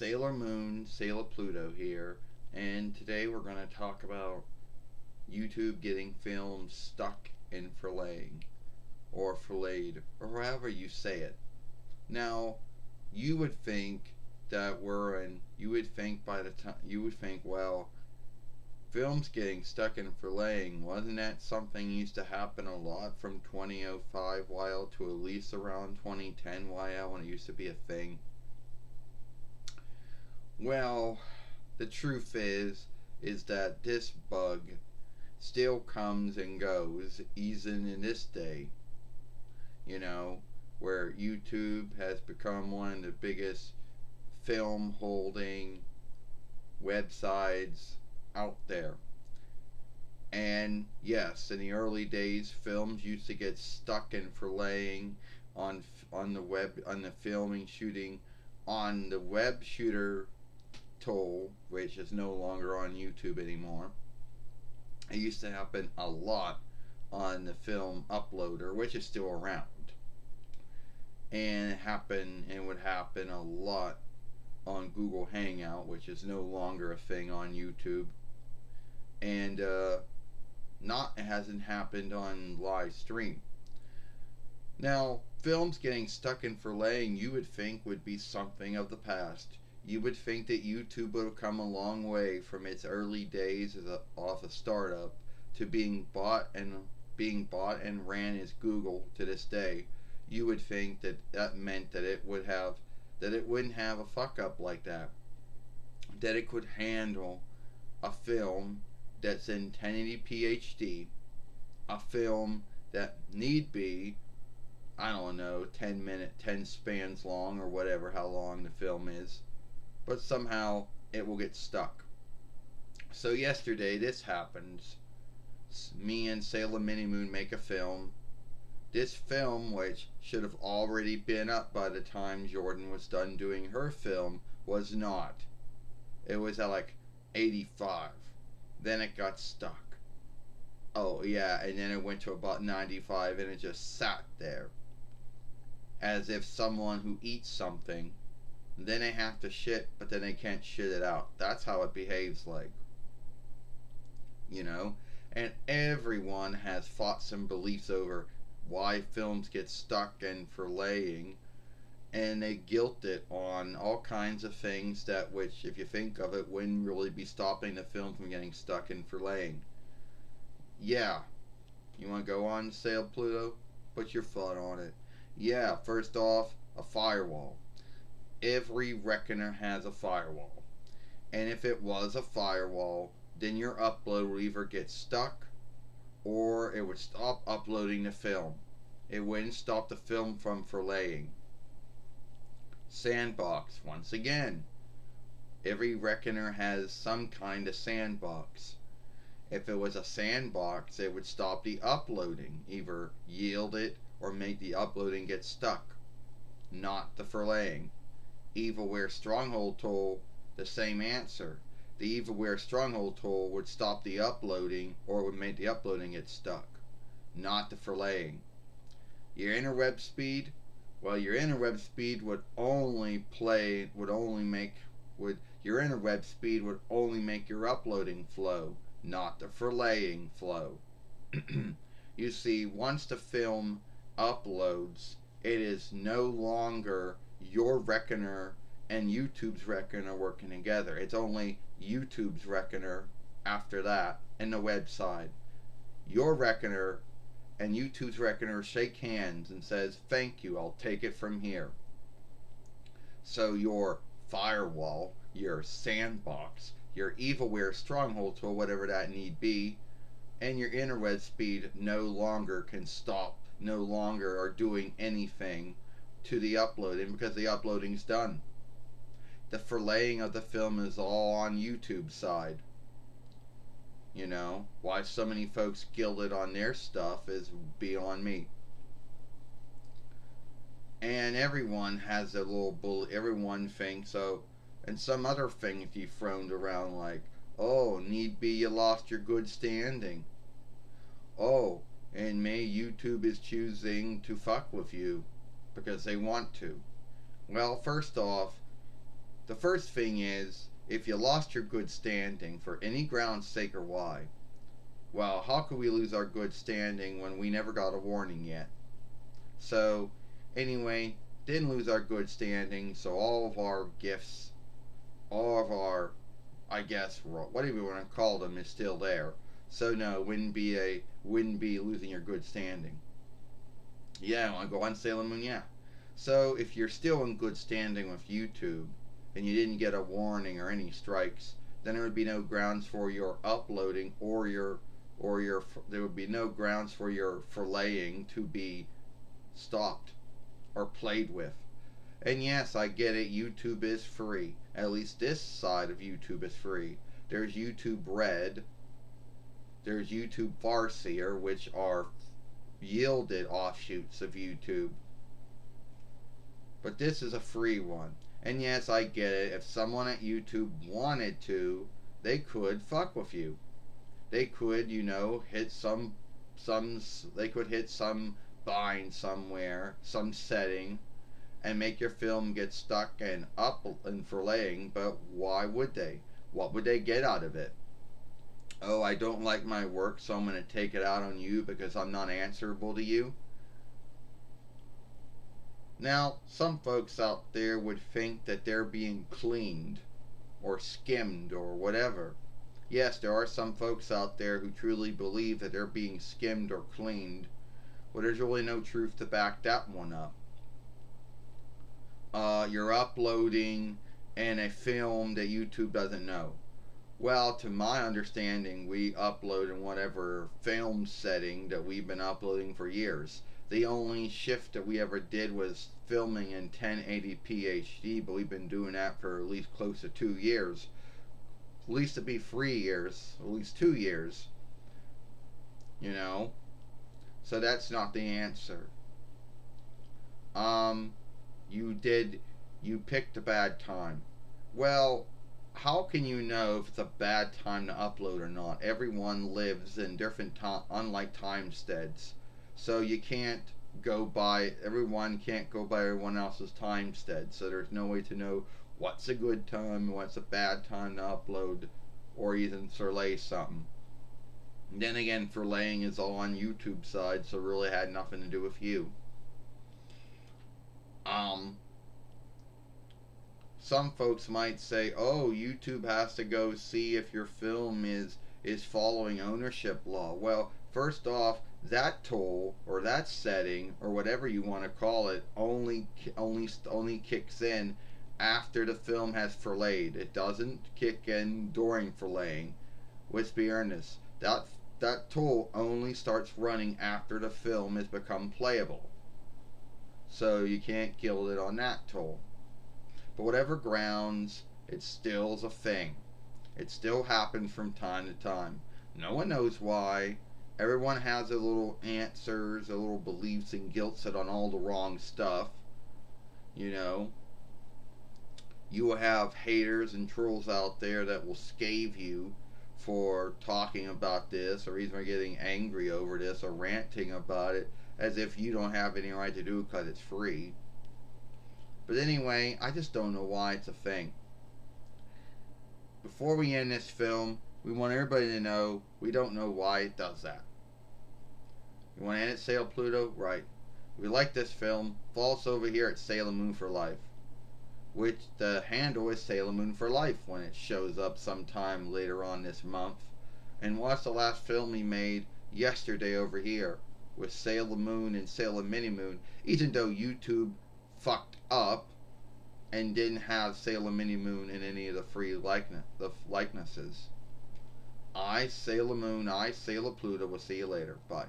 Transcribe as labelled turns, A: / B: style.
A: Sailor Moon, Sailor Pluto here, and today we're going to talk about YouTube getting films stuck in Forlaid, or Forlaid, or however you say it. Now, you would think you would think by the time, you would think, well, films getting stuck in Forlaid, wasn't that something used to happen a lot from 2005 while to at least around 2010 while when it used to be a thing? Well, the truth is that this bug still comes and goes even in this day, you know, where YouTube has become one of the biggest film holding websites out there. And yes, in the early days, films used to get stuck in filleting on the web, on the filming shooting on the web shooter tool, which is no longer on YouTube anymore. It used to happen a lot on the film uploader, which is still around, and it would happen a lot on Google Hangout, which is no longer a thing on YouTube, and not it hasn't happened on live stream. Now, films getting stuck in filleting, you would think would be something of the past. You would think that YouTube would have come a long way from its early days off a startup to being bought and ran as Google to this day. You would think that that meant that it wouldn't have a fuck up like that. That it could handle a film that's in 1080p HD, a film that need be, I don't know, 10 spans long or whatever how long the film is, but somehow it will get stuck. So yesterday this happens. Me and Sailor Mini Moon make a film. This film, which should have already been up by the time Jordan was done doing her film, was not. It was at like 85. Then it got stuck. Oh yeah, and then it went to about 95 and it just sat there. As if someone who eats something, then they have to shit, but then they can't shit it out. That's how it behaves like. You know? And everyone has thoughts and beliefs over why films get stuck and filleting, and they guilt it on all kinds of things that, which, if you think of it, wouldn't really be stopping the film from getting stuck in filleting. Yeah, you want to go on to Sail Pluto? Put your thought on it. Yeah, first off, a firewall. Every reckoner has a firewall. And if it was a firewall, then your upload would either get stuck or it would stop uploading the film. It wouldn't stop the film from filleting. Sandbox, once again. Every reckoner has some kind of sandbox. If it was a sandbox, it would stop the uploading, either yield it or make the uploading get stuck, not the filleting. Evilware Stronghold tool, the same answer. The Evilware Stronghold tool would stop the uploading or would make the uploading get stuck, not the filleting. Your interweb speed, well, your interweb speed would only your interweb speed would only make your uploading flow, not the filleting flow. You see, once the film uploads, it is no longer your reckoner and YouTube's reckoner working together. It's only YouTube's reckoner after that and the website. Your reckoner and YouTube's reckoner shake hands and says, "Thank you, I'll take it from here." So your firewall, your sandbox, your evilware stronghold tool, whatever that need be, and your interweb speed no longer can stop, no longer are doing anything to the uploading because the uploading's done. The filleting of the film is all on YouTube's side. You know, why so many folks gilded on their stuff is beyond me. And everyone has a little bully. Everyone thinks, oh, and some other things you thrown around like, oh, need be you lost your good standing. Oh, and may YouTube is choosing to fuck with you because they want to. Well, first off, The first thing is, if you lost your good standing for any grounds, sake or why, well, how could we lose our good standing when we never got a warning yet? So, anyway, didn't lose our good standing, so all of our gifts, all of our, I guess, whatever you want to call them, is still there. So no, wouldn't be losing your good standing. Yeah, I want to go on Sailor Moon. Yeah. So if you're still in good standing with YouTube, and you didn't get a warning or any strikes, then there would be no grounds for your uploading or your there would be no grounds for your forlaying to be stopped or played with. And yes, I get it, YouTube is free. At least this side of YouTube is free. There's YouTube Red, there's YouTube Farseer, which are yielded offshoots of YouTube. But this is a free one. And yes, I get it. If someone at YouTube wanted to, they could fuck with you. They could, hit they could hit some bind somewhere, some setting, and make your film get stuck and up and forlaying, but why would they? What would they get out of it? Oh, I don't like my work, so I'm going to take it out on you because I'm not answerable to you. Now, some folks out there would think that they're being cleaned or skimmed or whatever. Yes, there are some folks out there who truly believe that they're being skimmed or cleaned, but there's really no truth to back that one up. You're uploading in a film that YouTube doesn't know. Well, to my understanding, we upload in whatever film setting that we've been uploading for years. The only shift that we ever did was filming in 1080p HD, but we've been doing that for at least close to 2 years. At least to be 3 years, at least 2 years. So that's not the answer. You picked a bad time. Well, how can you know if it's a bad time to upload or not? Everyone lives in different unlike time steads. So everyone can't go by everyone else's time stead. So there's no way to know what's a good time and what's a bad time to upload or even surlay something. And then again, forlaying is all on YouTube side, so it really had nothing to do with you. Some folks might say, oh, YouTube has to go see if your film is following ownership law. Well, first off, that tool or that setting or whatever you want to call it only kicks in after the film has forlayed. It doesn't kick in during forlaying. Let's be earnest. That tool only starts running after the film has become playable. So you can't kill it on that tool. But whatever grounds, it still is a thing. It still happens from time to time. No one knows why. Everyone has their little answers, their little beliefs and guilt set on all the wrong stuff. You will have haters and trolls out there that will scave you for talking about this or even getting angry over this or ranting about it as if you don't have any right to do it because it's free. But anyway, I just don't know why it's a thing. Before we end this film, we want everybody to know we don't know why it does that. You want to end it, Sailor Pluto? Right. We like this film. Follow us over here at Sailor Moon for Life, which the handle is Sailor Moon for Life when it shows up sometime later on this month. And watch the last film we made yesterday over here with Sailor Moon and Sailor Mini Moon, even though YouTube fucked up and didn't have Sailor Mini Moon in any of the free likenesses. I, Sailor Moon, I, Sailor Pluto. Will see you later. Bye.